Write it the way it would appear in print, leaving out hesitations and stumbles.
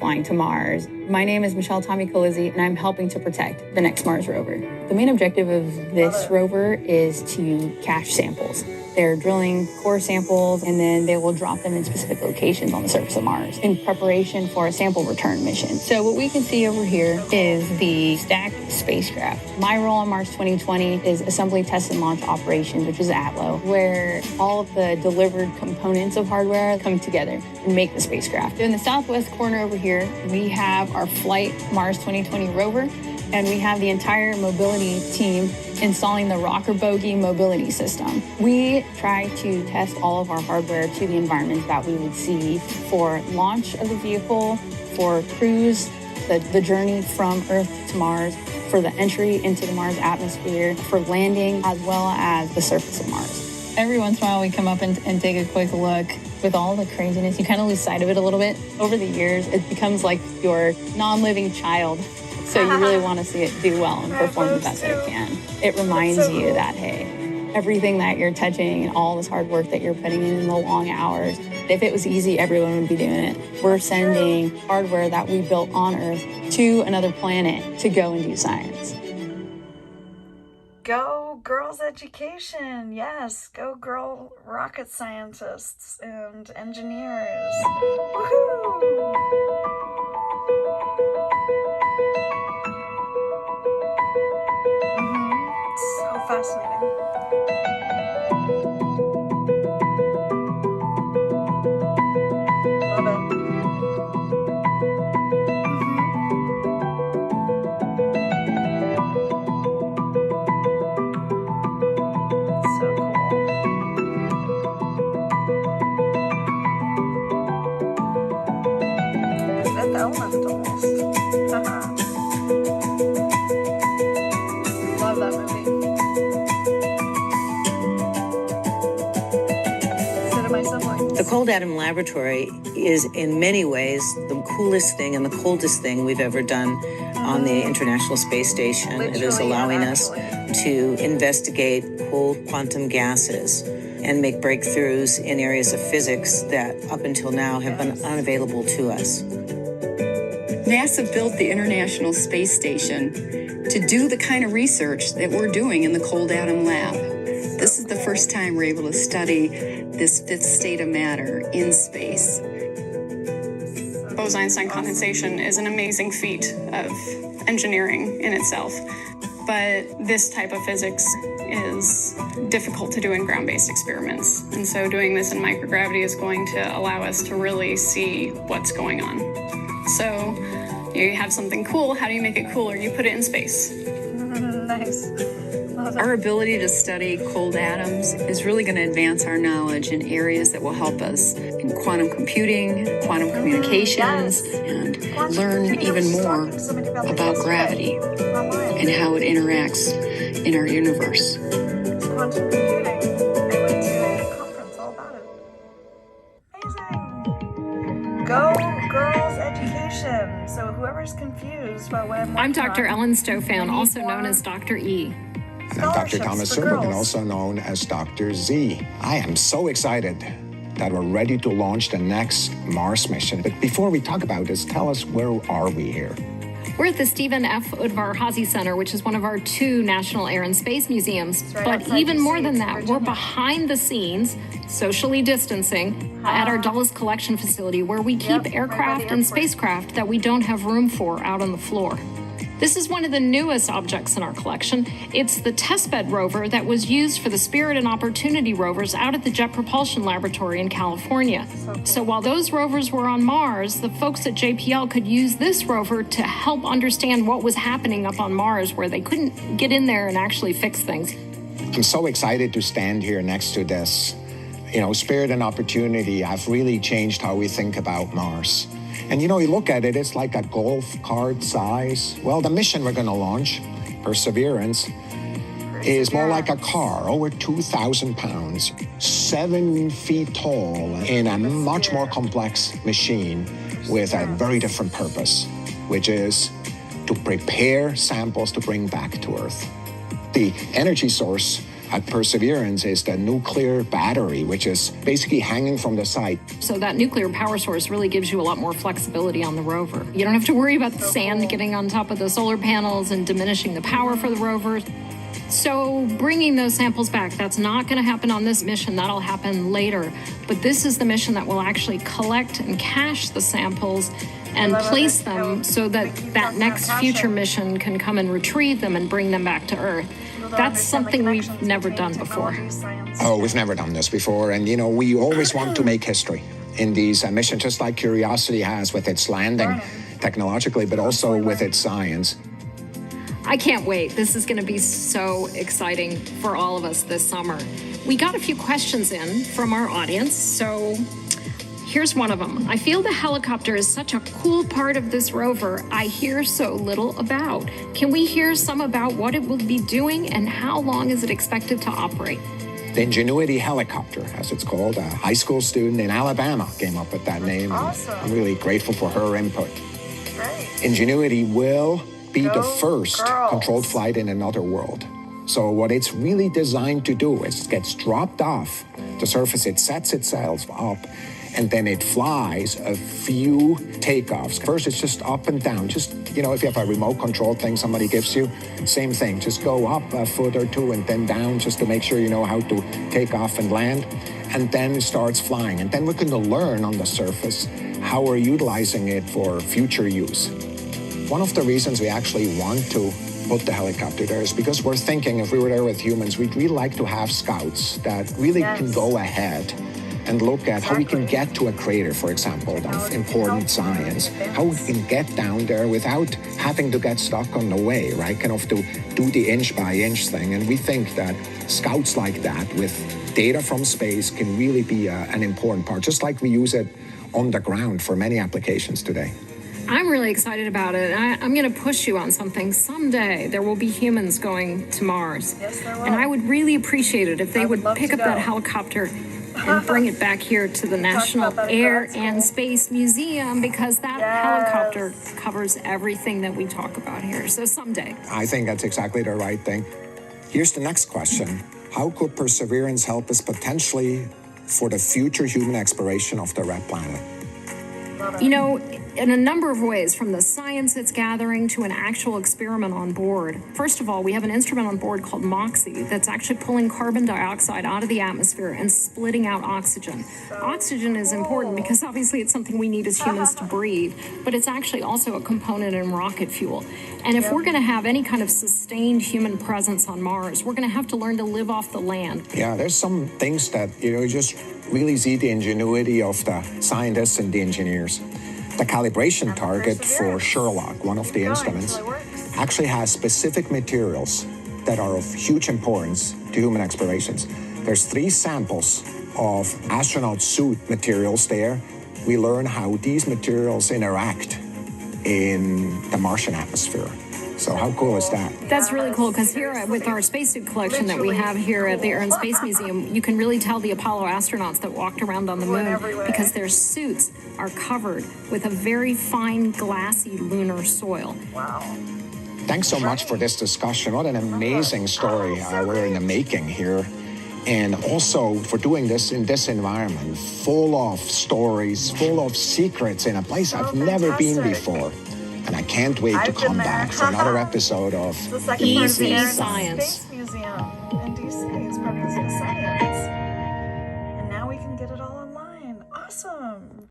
flying to Mars. My name is Michelle Tommy Colizzi, and I'm helping to protect the next Mars rover. The main objective of this rover is to cache samples. They're drilling core samples, and then they will drop them in specific locations on the surface of Mars in preparation for a sample return mission. So what we can see over here is the stacked spacecraft. My role on Mars 2020 is Assembly, Test, and Launch Operations, which is ATLO, where all of the delivered components of hardware come together and make the spacecraft. In the southwest corner over here, we have our Flight Mars 2020 rover, and we have the entire mobility team installing the rocker bogie mobility system. We try to test all of our hardware to the environment that we would see for launch of the vehicle, for cruise, the journey from Earth to Mars, for the entry into the Mars atmosphere, for landing, as well as the surface of Mars. Every once in a while, we come up and take a quick look. With all the craziness, you kind of lose sight of it a little bit. Over the years, it becomes like your non-living child. So you really want to see it do well and perform the best that it can. It reminds you that, hey, everything that you're touching and all this hard work that you're putting in the long hours, if it was easy, everyone would be doing it. We're sending hardware that we built on Earth to another planet to go and do science. Go girls education, yes. Go girl rocket scientists and engineers. Woohoo! So fascinating. Love it. So cool. The Fifth Element almost. Love that movie. The Cold Atom Laboratory is in many ways the coolest thing and the coldest thing we've ever done on the International Space Station. It is allowing us to investigate cold quantum gases and make breakthroughs in areas of physics that up until now have been unavailable to us. NASA built the International Space Station to do the kind of research that we're doing in the Cold Atom Lab. This is the first time we're able to study this fifth state of matter in space. Bose-Einstein condensation is an amazing feat of engineering in itself, but this type of physics is difficult to do in ground-based experiments. And so doing this in microgravity is going to allow us to really see what's going on. So you have something cool, how do you make it cooler? You put it in space. Nice. Our ability to study cold atoms is really going to advance our knowledge in areas that will help us in quantum computing, quantum communications, and learn even more about gravity and how it interacts in our universe. Quantum computing. I went to a conference all about it. Amazing. Go girls education. So whoever's confused about what I'm Dr. Ellen Stofan, also known as Dr. E. And I'm Dr. Thomas Zurbuchen, also known as Dr. Z. I am so excited that we're ready to launch the next Mars mission. But before we talk about this, tell us, where are we here? We're at the Stephen F. Udvar-Hazy Center, which is one of our 2 National Air and Space Museums. But even more than that, we're behind the scenes, socially distancing, at our Dulles Collection Facility, where we keep aircraft and spacecraft that we don't have room for out on the floor. This is one of the newest objects in our collection. It's the testbed rover that was used for the Spirit and Opportunity rovers out at the Jet Propulsion Laboratory in California. So while those rovers were on Mars, the folks at JPL could use this rover to help understand what was happening up on Mars, where they couldn't get in there and actually fix things. I'm so excited to stand here next to this. Spirit and Opportunity have really changed how we think about Mars. And you look at it, it's like a golf cart size. Well, the mission we're going to launch, Perseverance, is more like a car, over 2,000 pounds, 7 feet tall, in a much more complex machine with a very different purpose, which is to prepare samples to bring back to Earth. The energy source at Perseverance is the nuclear battery, which is basically hanging from the side. So that nuclear power source really gives you a lot more flexibility on the rover. You don't have to worry about the sand getting on top of the solar panels and diminishing the power for the rover. So bringing those samples back, that's not going to happen on this mission. That'll happen later. But this is the mission that will actually collect and cache the samples and place them so that that next future mission can come and retrieve them and bring them back to Earth. That's something we've never done before. Oh, we've never done this before. And, you know, we always want to make history in these missions, just like Curiosity has with its landing technologically, but also with its science. I can't wait. This is going to be so exciting for all of us this summer. We got a few questions in from our audience, so here's one of them. I feel the helicopter is such a cool part of this rover I hear so little about. Can we hear some about what it will be doing and how long is it expected to operate? The Ingenuity helicopter, as it's called, a high school student in Alabama came up with that name. Awesome. I'm really grateful for her input. Right. Ingenuity will be the Go first girls. controlled flight in another world. So what it's really designed to do is it gets dropped off the surface, it sets itself up, and then it flies a few takeoffs. First, it's just up and down. Just, you know, if you have a remote control thing somebody gives you, same thing. Just go up a foot or two and then down just to make sure you know how to take off and land. And then it starts flying. And then we're going to learn on the surface how we're utilizing it for future use. One of the reasons we actually want to put the helicopter there is because we're thinking if we were there with humans, we'd really like to have scouts that really can go ahead and look at how we can get to a crater, for example, of important science, how we can get down there without having to get stuck on the way, right? Kind of to do the inch by inch thing. And we think that scouts like that with data from space can really be an important part, just like we use it on the ground for many applications today. I'm really excited about it. I'm going to push you on something. Someday there will be humans going to Mars. Yes, there will. And I would really appreciate it if they would love pick to up that go. helicopter and bring it back here to the National about that in Air grad school. and Space Museum, because that helicopter covers everything that we talk about here. So someday. I think that's exactly the right thing. Here's the next question. How could Perseverance help us potentially for the future human exploration of the red planet? You know, in a number of ways, from the science it's gathering to an actual experiment on board. First of all, we have an instrument on board called MOXIE that's actually pulling carbon dioxide out of the atmosphere and splitting out oxygen. Oxygen is important because obviously it's something we need as humans to breathe, but it's actually also a component in rocket fuel. And if we're going to have any kind of sustained human presence on Mars, we're going to have to learn to live off the land. Yeah, there's some things that, you just really see the ingenuity of the scientists and the engineers. The calibration target for Sherlock, one of the instruments, actually has specific materials that are of huge importance to human explorations. There's 3 samples of astronaut suit materials there. We learn how these materials interact in the Martian atmosphere. So how cool is that? That's really cool, because here with our spacesuit collection that we have here at the Air and Space Museum, you can really tell the Apollo astronauts that walked around on the moon because their suits are covered with a very fine, glassy lunar soil. Wow. Thanks so much for this discussion. What an amazing story we're in the making here. And also for doing this in this environment, full of stories, full of secrets in a place I've never been before. And I can't wait to come back for another episode of The second part of the Easy Air and Science. Space Museum.